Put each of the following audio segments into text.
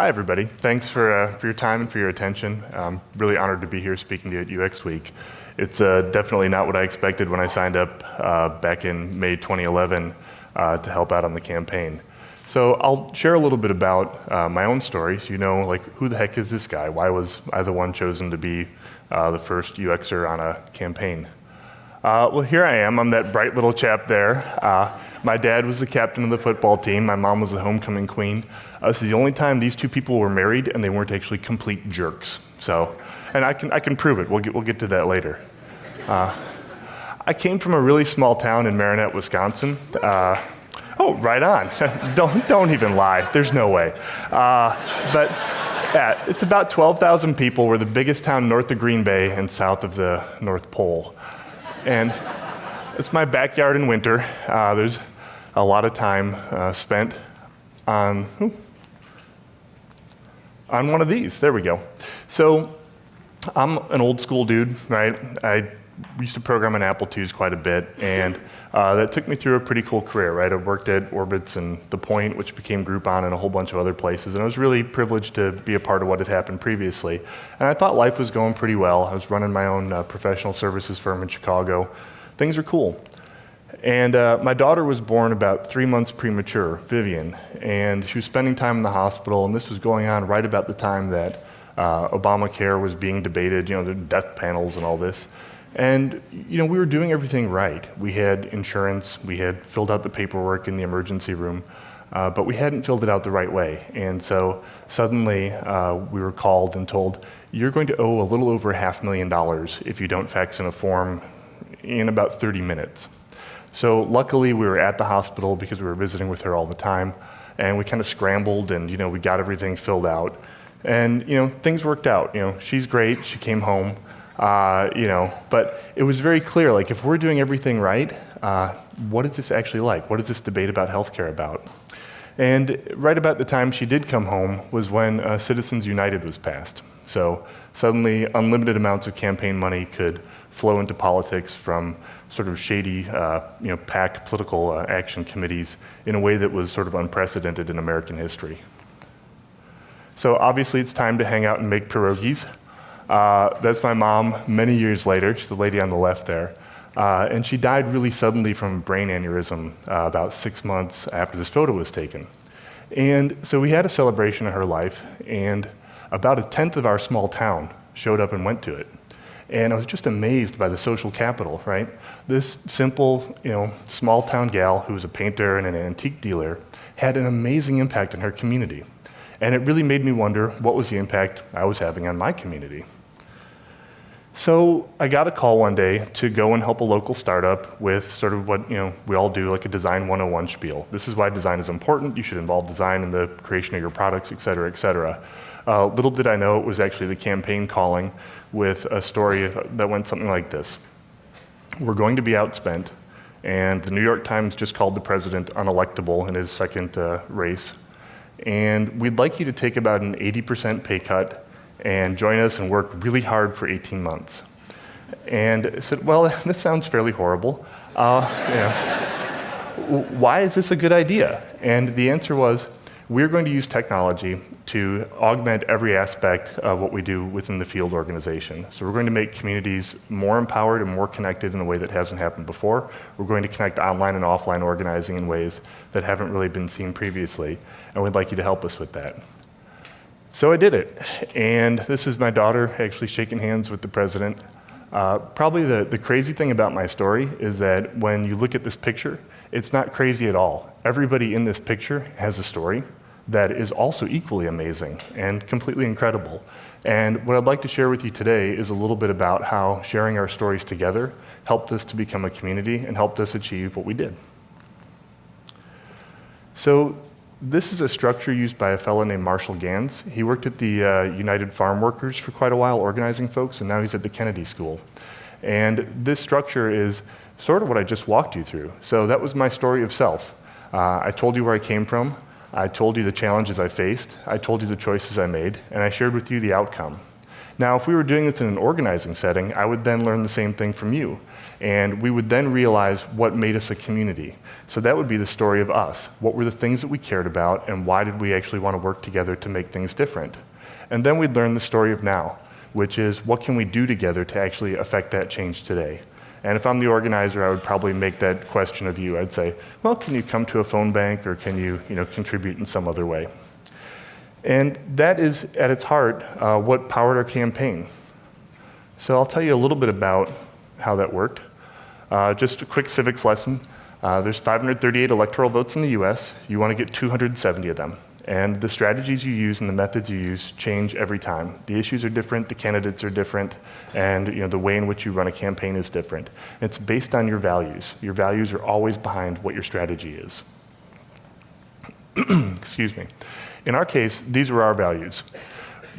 Hi, everybody. Thanks for your time and for your attention. I'm really honored to be here speaking to you at UX Week. It's definitely not what I expected when I signed up back in May 2011 to help out on the campaign. So I'll share a little bit about my own story, so you know, like, who the heck is this guy? Why was I the one chosen to be the first UXer on a campaign? Well, here I am. I'm that bright little chap there. My dad was the captain of the football team. My mom was the homecoming queen. This is the only time these two people were married and they weren't actually complete jerks. So, and I can prove it. We'll get to that later. I came from a really small town in Marinette, Wisconsin. Oh, right on. Don't even lie. There's no way. But yeah, it's about 12,000 people. We're the biggest town north of Green Bay and south of the North Pole. And it's my backyard in winter. There's a lot of time spent on one of these. There we go. So I'm an old school dude, right? I used to program on Apple IIs quite a bit, and that took me through a pretty cool career, right? I worked at Orbitz and The Point, which became Groupon, and a whole bunch of other places, and I was really privileged to be a part of what had happened previously. And I thought life was going pretty well. I was running my own professional services firm in Chicago. Things are cool. And my daughter was born about 3 months premature, Vivian, and she was spending time in the hospital, and this was going on right about the time that Obamacare was being debated, the death panels and all this. And we were doing everything right. We had insurance, we had filled out the paperwork in the emergency room, but we hadn't filled it out the right way. And so suddenly we were called and told, you're going to owe a little over $500,000 if you don't fax in a form in about 30 minutes. So luckily we were at the hospital because we were visiting with her all the time, and we kind of scrambled and we got everything filled out. And things worked out. She's great, she came home. But it was very clear, like, if we're doing everything right, what is this actually like? What is this debate about healthcare about? And right about the time she did come home was when Citizens United was passed. So suddenly unlimited amounts of campaign money could flow into politics from sort of shady, PAC political action committees in a way that was sort of unprecedented in American history. So obviously it's time to hang out and make pierogies. That's my mom many years later. She's the lady on the left there. And she died really suddenly from a brain aneurysm about 6 months after this photo was taken. And so we had a celebration of her life, and about 1/10 of our small town showed up and went to it. And I was just amazed by the social capital, right? This simple, small town gal who was a painter and an antique dealer had an amazing impact on her community. And it really made me wonder, what was the impact I was having on my community? So I got a call one day to go and help a local startup with sort of what we all do, like a design 101 spiel. This is why design is important. You should involve design in the creation of your products, et cetera, et cetera. Little did I know it was actually the campaign calling with a story that went something like this. We're going to be outspent, and the New York Times just called the president unelectable in his second race. And we'd like you to take about an 80% pay cut and join us and work really hard for 18 months. And I said, well, that sounds fairly horrible. Why is this a good idea? And the answer was, we're going to use technology to augment every aspect of what we do within the field organization. So we're going to make communities more empowered and more connected in a way that hasn't happened before. We're going to connect online and offline organizing in ways that haven't really been seen previously, and we'd like you to help us with that. So I did it, and this is my daughter actually shaking hands with the president. Probably the crazy thing about my story is that when you look at this picture, it's not crazy at all. Everybody in this picture has a story that is also equally amazing and completely incredible. And what I'd like to share with you today is a little bit about how sharing our stories together helped us to become a community and helped us achieve what we did. So this is a structure used by a fellow named Marshall Gans. He worked at the United Farm Workers for quite a while, organizing folks, and now he's at the Kennedy School. And this structure is sort of what I just walked you through. So that was my story of self. I told you where I came from. I told you the challenges I faced. I told you the choices I made, and I shared with you the outcome. Now, if we were doing this in an organizing setting, I would then learn the same thing from you. And we would then realize what made us a community. So that would be the story of us. What were the things that we cared about, and why did we actually want to work together to make things different? And then we'd learn the story of now, which is what can we do together to actually affect that change today? And if I'm the organizer, I would probably make that question of you. I'd say, well, can you come to a phone bank, or can you, contribute in some other way? And that is, at its heart, what powered our campaign. So I'll tell you a little bit about how that worked. Just a quick civics lesson. There's 538 electoral votes in the US. You want to get 270 of them. And the strategies you use and the methods you use change every time. The issues are different, the candidates are different, and the way in which you run a campaign is different. It's based on your values. Your values are always behind what your strategy is. Excuse me. In our case, these were our values.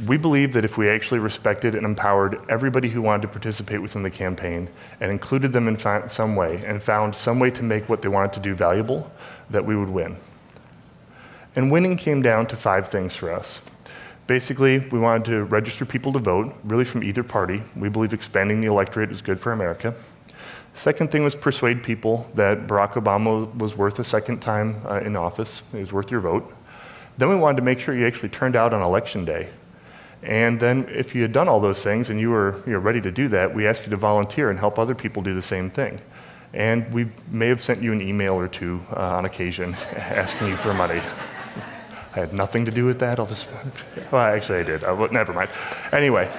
We believe that if we actually respected and empowered everybody who wanted to participate within the campaign and included them in some way and found some way to make what they wanted to do valuable, that we would win. And winning came down to 5 things for us. Basically, we wanted to register people to vote, really from either party. We believe expanding the electorate is good for America. Second thing was persuade people that Barack Obama was worth a second time in office. It was worth your vote. Then we wanted to make sure you actually turned out on election day. And then if you had done all those things and you were ready to do that, we asked you to volunteer and help other people do the same thing. And we may have sent you an email or two on occasion asking you for money. I had nothing to do with that. Well, actually I did. Never mind. Anyway,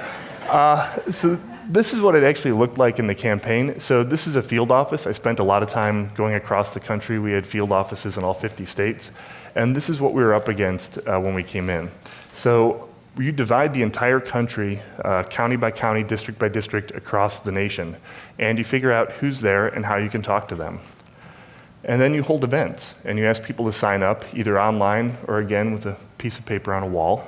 so this is what it actually looked like in the campaign. So this is a field office. I spent a lot of time going across the country. We had field offices in all 50 states. And this is what we were up against when we came in. So you divide the entire country, county by county, district by district, across the nation, and you figure out who's there and how you can talk to them. And then you hold events, and you ask people to sign up, either online or again with a piece of paper on a wall.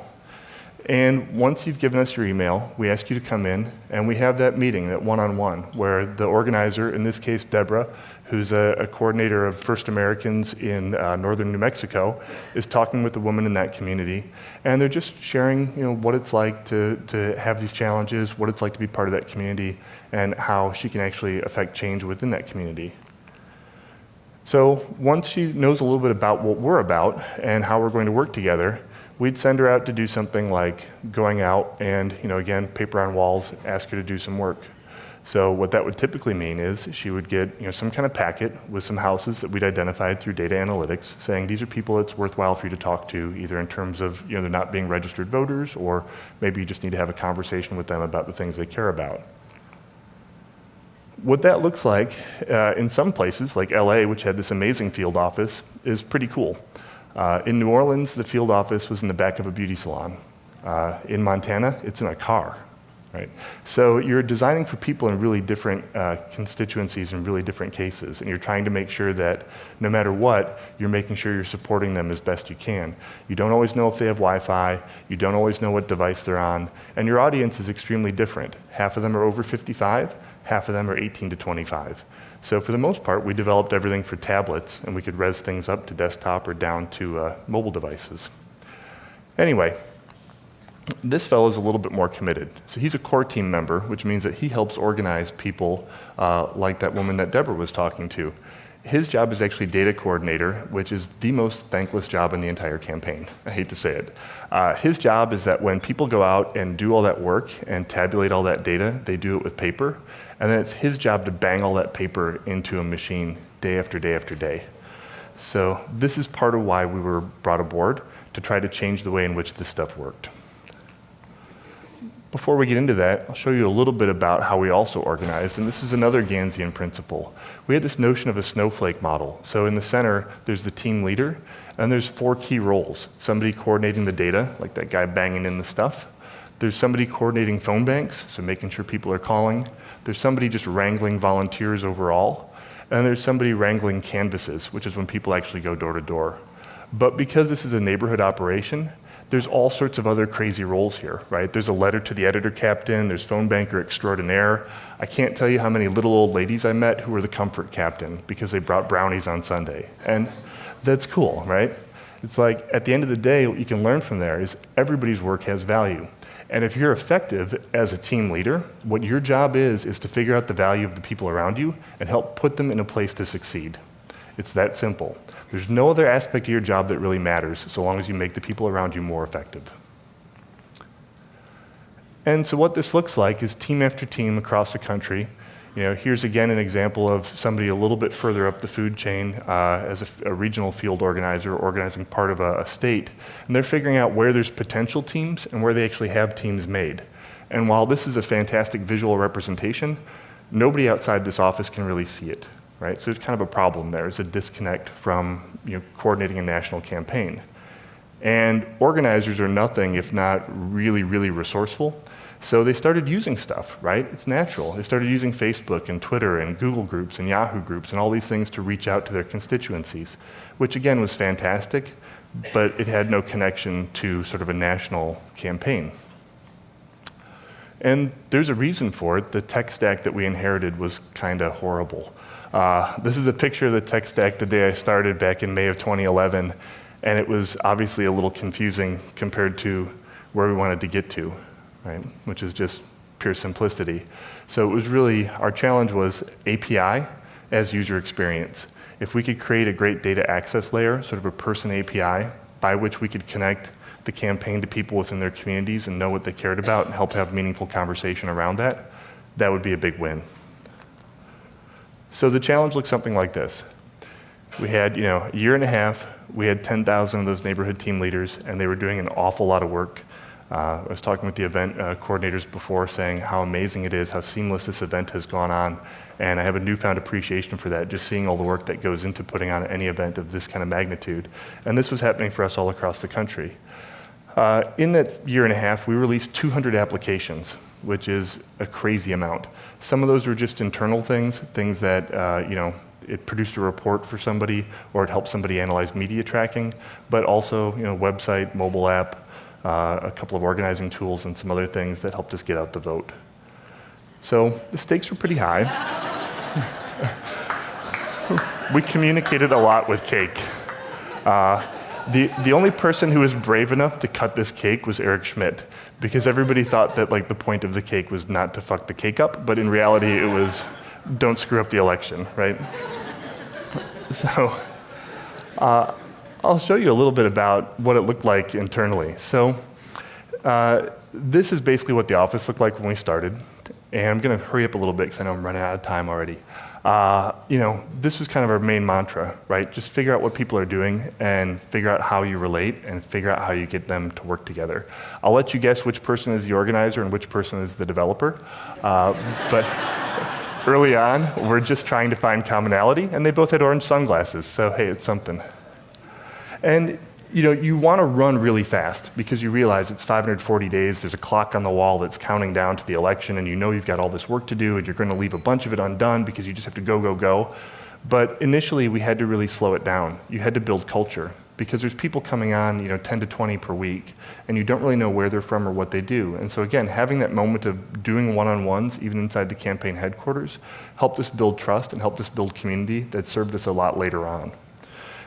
And once you've given us your email, we ask you to come in, and we have that meeting, that one-on-one, where the organizer, in this case Deborah, who's a coordinator of First Americans in northern New Mexico, is talking with the women in that community. And they're just sharing what it's like to have these challenges, what it's like to be part of that community, and how she can actually affect change within that community. So once she knows a little bit about what we're about and how we're going to work together, we'd send her out to do something like going out and, again, paper on walls, ask her to do some work. So what that would typically mean is she would get some kind of packet with some houses that we'd identified through data analytics, saying these are people it's worthwhile for you to talk to, either in terms of they're not being registered voters, or maybe you just need to have a conversation with them about the things they care about. What that looks like in some places, like LA, which had this amazing field office, is pretty cool. In New Orleans, the field office was in the back of a beauty salon. In Montana, it's in a car, right? So you're designing for people in really different constituencies and really different cases, and you're trying to make sure that no matter what, you're making sure you're supporting them as best you can. You don't always know if they have Wi-Fi, you don't always know what device they're on, and your audience is extremely different. Half of them are over 55, half of them are 18 to 25. So for the most part, we developed everything for tablets, and we could res things up to desktop or down to mobile devices. Anyway, this fellow is a little bit more committed. So he's a core team member, which means that he helps organize people like that woman that Deborah was talking to. His job is actually data coordinator, which is the most thankless job in the entire campaign. I hate to say it. His job is that when people go out and do all that work and tabulate all that data, they do it with paper, and then it's his job to bang all that paper into a machine day after day after day. So this is part of why we were brought aboard, to try to change the way in which this stuff worked. Before we get into that, I'll show you a little bit about how we also organized, and this is another Gansian principle. We had this notion of a snowflake model. So in the center, there's the team leader, and there's 4 key roles. Somebody coordinating the data, like that guy banging in the stuff. There's somebody coordinating phone banks, so making sure people are calling. There's somebody just wrangling volunteers overall. And there's somebody wrangling canvases, which is when people actually go door to door. But because this is a neighborhood operation, there's all sorts of other crazy roles here, right? There's a letter to the editor captain, there's phone banker extraordinaire. I can't tell you how many little old ladies I met who were the comfort captain because they brought brownies on Sunday. And that's cool, right? It's like, at the end of the day, what you can learn from there is everybody's work has value. And if you're effective as a team leader, what your job is to figure out the value of the people around you and help put them in a place to succeed. It's that simple. There's no other aspect of your job that really matters so long as you make the people around you more effective. And so what this looks like is team after team across the country. Here's again an example of somebody a little bit further up the food chain as a regional field organizer organizing part of a state. And they're figuring out where there's potential teams and where they actually have teams made. And while this is a fantastic visual representation, nobody outside this office can really see it, right? So there's kind of a problem there. There's a disconnect from coordinating a national campaign. And organizers are nothing if not really, really resourceful. So they started using stuff, right? It's natural. They started using Facebook and Twitter and Google groups and Yahoo groups and all these things to reach out to their constituencies, which again was fantastic, but it had no connection to sort of a national campaign. And there's a reason for it. The tech stack that we inherited was kind of horrible. This is a picture of the tech stack the day I started back in May of 2011, and it was obviously a little confusing compared to where we wanted to get to. Right? Which is just pure simplicity. So it was really, our challenge was API as user experience. If we could create a great data access layer, sort of a person API, by which we could connect the campaign to people within their communities and know what they cared about and help have meaningful conversation around that, that would be a big win. So the challenge looks something like this. We had, a year and a half, we had 10,000 of those neighborhood team leaders, and they were doing an awful lot of work. I was talking with the event coordinators before saying how amazing it is, how seamless this event has gone on, and I have a newfound appreciation for that, just seeing all the work that goes into putting on any event of this kind of magnitude. And this was happening for us all across the country. In that year and a half, we released 200 applications, which is a crazy amount. Some of those were just internal things that, it produced a report for somebody, or it helped somebody analyze media tracking, but also, website, mobile app, a couple of organizing tools and some other things that helped us get out the vote. So the stakes were pretty high. We communicated a lot with cake. The only person who was brave enough to cut this cake was Eric Schmidt, because everybody thought that the point of the cake was not to fuck the cake up, but in reality it was don't screw up the election, right? So I'll show you a little bit about what it looked like internally. So this is basically what the office looked like when we started. And I'm going to hurry up a little bit because I know I'm running out of time already. This was kind of our main mantra, right? Just figure out what people are doing and figure out how you relate and figure out how you get them to work together. I'll let you guess which person is the organizer and which person is the developer. But early on, we're just trying to find commonality, and they both had orange sunglasses, so hey, it's something. And you want to run really fast because you realize it's 540 days, there's a clock on the wall that's counting down to the election, and you've got all this work to do, and you're going to leave a bunch of it undone because you just have to go, go, go. But initially, we had to really slow it down. You had to build culture because there's people coming on 10 to 20 per week, and you don't really know where they're from or what they do. And so again, having that moment of doing one-on-ones, even inside the campaign headquarters, helped us build trust and helped us build community that served us a lot later on.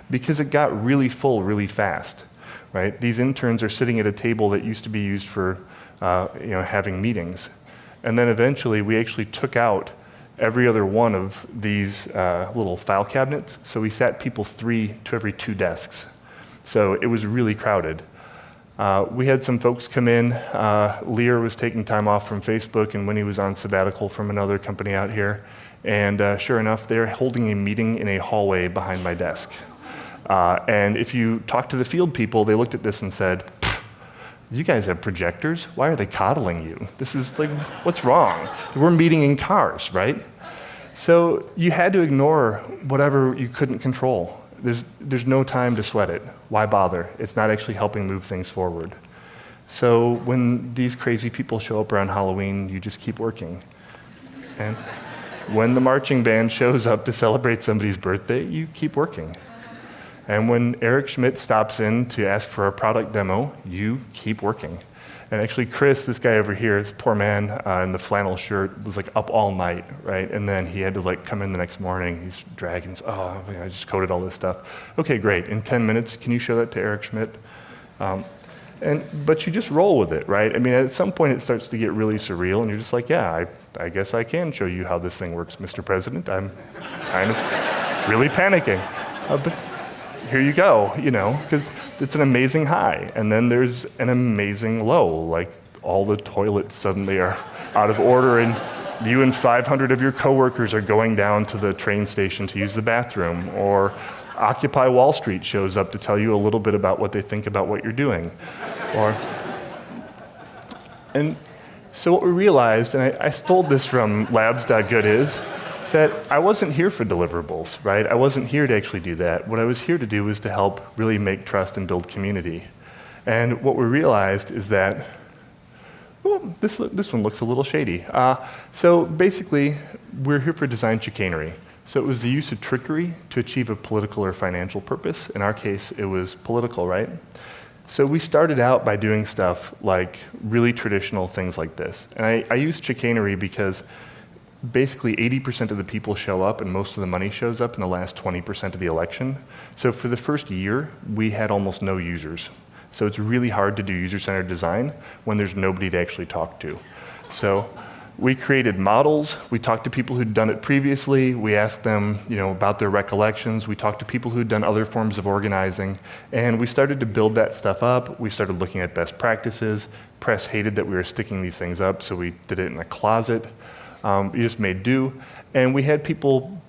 Because it got really full really fast, right? These interns are sitting at a table that used to be used for having meetings. And then eventually we actually took out every other one of these little file cabinets. So we sat people 3 to every 2 desks. So it was really crowded. We had some folks come in. Lear was taking time off from Facebook, and Winnie was on sabbatical from another company out here. And sure enough, they're holding a meeting in a hallway behind my desk. And if you talk to the field people, they looked at this and said, you guys have projectors? Why are they coddling you? This is what's wrong? We're meeting in cars, right? So you had to ignore whatever you couldn't control. There's no time to sweat it. Why bother? It's not actually helping move things forward. So when these crazy people show up around Halloween, you just keep working. And when the marching band shows up to celebrate somebody's birthday, you keep working. And when Eric Schmidt stops in to ask for a product demo, you keep working. And actually, Chris, this guy over here, this poor man in the flannel shirt, was up all night, right? And then he had to come in the next morning. He's dragging, I just coded all this stuff. Okay, great. In 10 minutes, can you show that to Eric Schmidt? But you just roll with it, right? I mean, at some point it starts to get really surreal, and you're just like, yeah, I guess I can show you how this thing works, Mr. President. I'm kind of really panicking. But here you go, because it's an amazing high, and then there's an amazing low, like all the toilets suddenly are out of order, and you and 500 of your coworkers are going down to the train station to use the bathroom, or Occupy Wall Street shows up to tell you a little bit about what they think about what you're doing. And so what we realized, and I stole this from labs.good is that I wasn't here for deliverables, right? I wasn't here to actually do that. What I was here to do was to help really make trust and build community. And what we realized is that, oh, this one looks a little shady. So basically, we're here for design chicanery. So it was the use of trickery to achieve a political or financial purpose. In our case, it was political, right? So we started out by doing stuff like really traditional things like this. And I use chicanery because basically 80% of the people show up and most of the money shows up in the last 20% of the election. So for the first year, we had almost no users. So it's really hard to do user-centered design when there's nobody to actually talk to. So we created models. We talked to people who'd done it previously. We asked them, about their recollections. We talked to people who'd done other forms of organizing. And we started to build that stuff up. We started looking at best practices. Press hated that we were sticking these things up, so we did it in a closet. We just made do. And we had people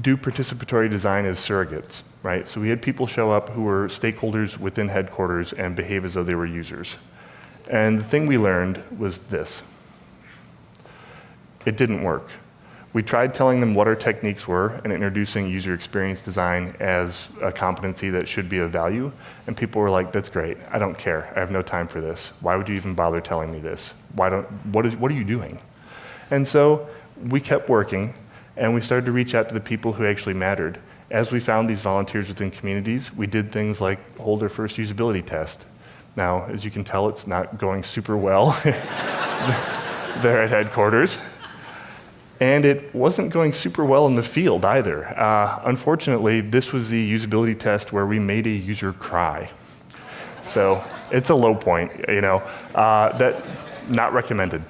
do participatory design as surrogates, right? So we had people show up who were stakeholders within headquarters and behave as though they were users. And the thing we learned was this. It didn't work. We tried telling them what our techniques were and introducing user experience design as a competency that should be of value, and people were like, that's great, I don't care, I have no time for this. Why would you even bother telling me this? What are you doing? And so we kept working, and we started to reach out to the people who actually mattered. As we found these volunteers within communities, we did things like hold their first usability test. Now, as you can tell, it's not going super well there at headquarters. And it wasn't going super well in the field either. Unfortunately, this was the usability test where we made a user cry. So it's a low point, that not recommended.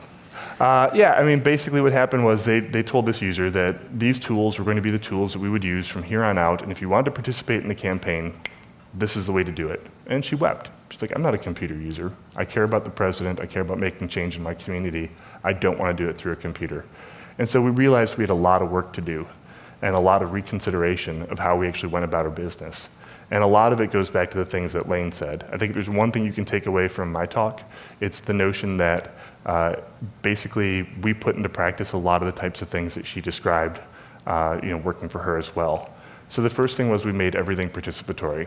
Basically what happened was they told this user that these tools were going to be the tools that we would use from here on out, and if you wanted to participate in the campaign, this is the way to do it. And she wept. She's like, I'm not a computer user. I care about the president. I care about making change in my community. I don't want to do it through a computer. And so we realized we had a lot of work to do and a lot of reconsideration of how we actually went about our business. And a lot of it goes back to the things that Lane said. I think if there's one thing you can take away from my talk, it's the notion that basically we put into practice a lot of the types of things that she described, working for her as well. So the first thing was we made everything participatory.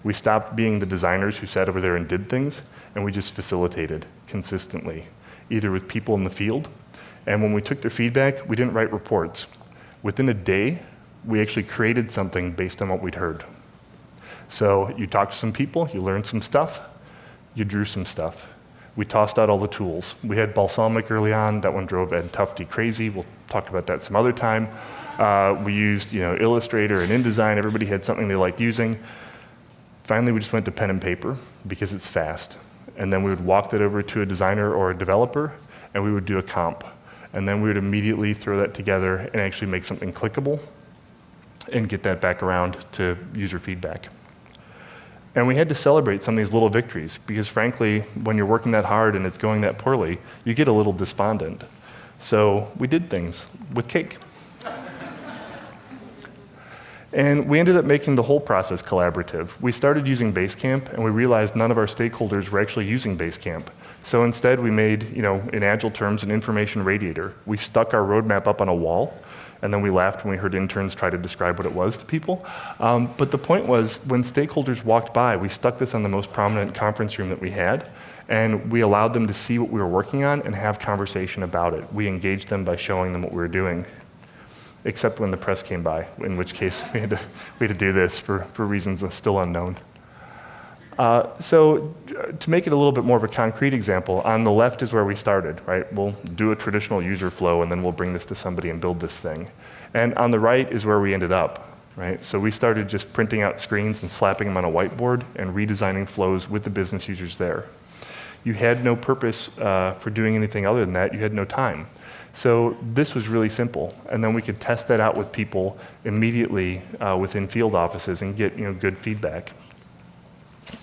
We stopped being the designers who sat over there and did things, and we just facilitated consistently, either with people in the field. And when we took their feedback, we didn't write reports. Within a day, we actually created something based on what we'd heard. So you talked to some people, you learned some stuff, you drew some stuff. We tossed out all the tools. We had Balsamic early on. That one drove Ed Tufte crazy. We'll talk about that some other time. We used Illustrator and InDesign. Everybody had something they liked using. Finally, we just went to pen and paper because it's fast. And then we would walk that over to a designer or a developer, and we would do a comp. And then we would immediately throw that together and actually make something clickable and get that back around to user feedback. And we had to celebrate some of these little victories because frankly, when you're working that hard and it's going that poorly, you get a little despondent. So we did things with cake. And we ended up making the whole process collaborative. We started using Basecamp, and we realized none of our stakeholders were actually using Basecamp. So instead, we made, in agile terms, an information radiator. We stuck our roadmap up on a wall, and then we laughed when we heard interns try to describe what it was to people. But the point was, when stakeholders walked by, we stuck this on the most prominent conference room that we had, and we allowed them to see what we were working on and have conversation about it. We engaged them by showing them what we were doing. Except when the press came by, in which case we had to do this for reasons still unknown. So to make it a little bit more of a concrete example, on the left is where we started, right? We'll do a traditional user flow, and then we'll bring this to somebody and build this thing. And on the right is where we ended up, right? So we started just printing out screens and slapping them on a whiteboard and redesigning flows with the business users there. You had no purpose for doing anything other than that. You had no time. So this was really simple, and then we could test that out with people immediately within field offices and get good feedback.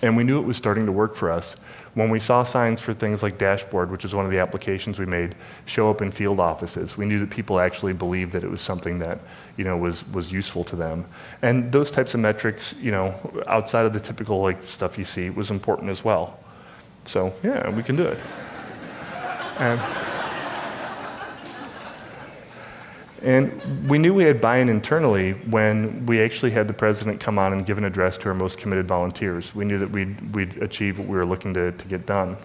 And we knew it was starting to work for us when we saw signs for things like Dashboard, which is one of the applications we made, show up in field offices. We knew that people actually believed that it was something that was useful to them. And those types of metrics, outside of the typical stuff you see, was important as well. So yeah, we can do it. And we knew we had buy-in internally when we actually had the president come on and give an address to our most committed volunteers. We knew that we'd achieve what we were looking to get done.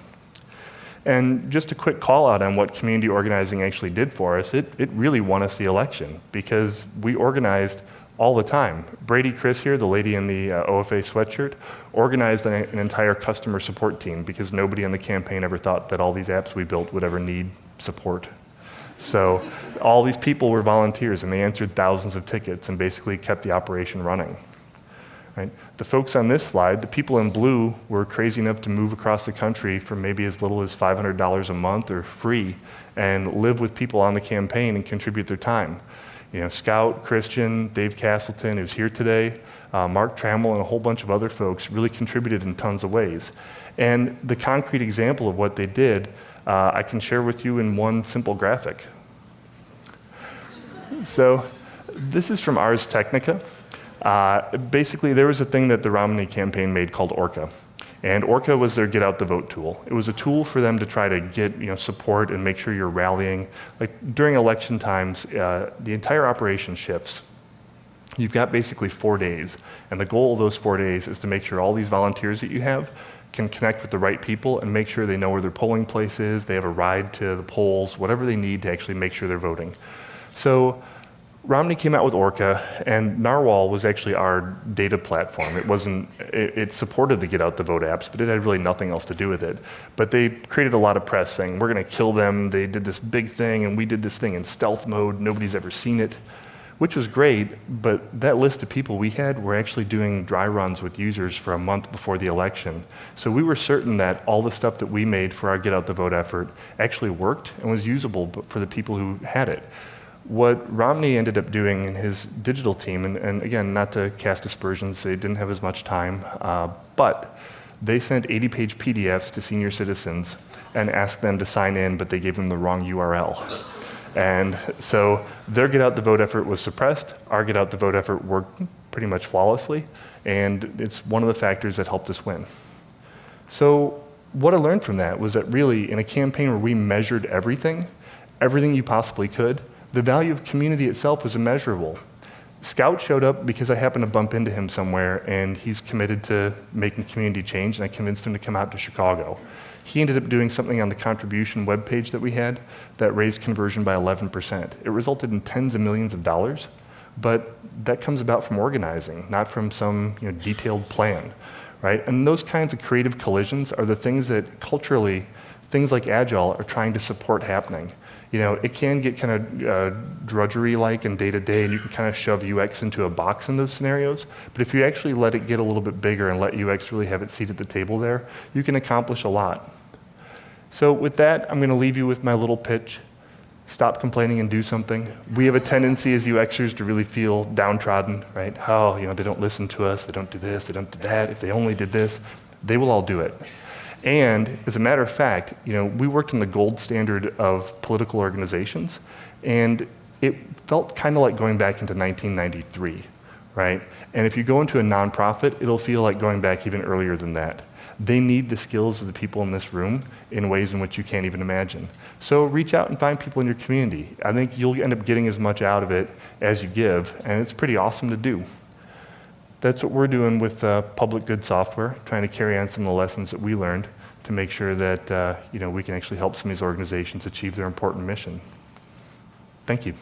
And just a quick call out on what community organizing actually did for us, it really won us the election because we organized all the time. Brady Chris here, the lady in the OFA sweatshirt, organized an entire customer support team because nobody on the campaign ever thought that all these apps we built would ever need support. So all these people were volunteers, and they answered thousands of tickets and basically kept the operation running. Right? The folks on this slide, the people in blue, were crazy enough to move across the country for maybe as little as $500 a month or free and live with people on the campaign and contribute their time. Scout, Christian, Dave Castleton, who's here today, Mark Trammell, and a whole bunch of other folks really contributed in tons of ways. And the concrete example of what they did I can share with you in one simple graphic. So this is from Ars Technica. Basically, there was a thing that the Romney campaign made called Orca. And Orca was their get out the vote tool. It was a tool for them to try to get support and make sure you're rallying. Like during election times, the entire operation shifts. You've got basically 4 days. And the goal of those 4 days is to make sure all these volunteers that you have can connect with the right people and make sure they know where their polling place is, they have a ride to the polls, whatever they need to actually make sure they're voting. So Romney came out with Orca, and Narwhal was actually our data platform. It supported the Get Out the Vote apps, but it had really nothing else to do with it. But they created a lot of press saying, we're gonna kill them, they did this big thing, and we did this thing in stealth mode, nobody's ever seen it, which was great, but that list of people we had were actually doing dry runs with users for a month before the election. So we were certain that all the stuff that we made for our Get Out the Vote effort actually worked and was usable for the people who had it. What Romney ended up doing in his digital team, and again, not to cast aspersions, they didn't have as much time, but they sent 80-page PDFs to senior citizens and asked them to sign in, but they gave them the wrong URL. And so their Get Out the Vote effort was suppressed. Our Get Out the Vote effort worked pretty much flawlessly, and it's one of the factors that helped us win. So what I learned from that was that really in a campaign where we measured everything you possibly could, the value of community itself was immeasurable. Scout showed up because I happened to bump into him somewhere, and he's committed to making community change, and I convinced him to come out to Chicago. He ended up doing something on the contribution webpage that we had that raised conversion by 11%. It resulted in tens of millions of dollars, but that comes about from organizing, not from some detailed plan, right? And those kinds of creative collisions are the things that culturally, things like Agile are trying to support happening. It can get kind of drudgery-like and day-to-day, and you can kind of shove UX into a box in those scenarios. But if you actually let it get a little bit bigger and let UX really have its seat at the table there, you can accomplish a lot. So with that, I'm going to leave you with my little pitch. Stop complaining and do something. We have a tendency as UXers to really feel downtrodden, right? Oh, they don't listen to us, they don't do this, they don't do that. If they only did this, they will all do it. And as a matter of fact, we worked in the gold standard of political organizations, and it felt kind of like going back into 1993, right? And if you go into a nonprofit, it'll feel like going back even earlier than that. They need the skills of the people in this room in ways in which you can't even imagine. So reach out and find people in your community. I think you'll end up getting as much out of it as you give, and it's pretty awesome to do. That's what we're doing with public good software, trying to carry on some of the lessons that we learned to make sure that we can actually help some of these organizations achieve their important mission. Thank you.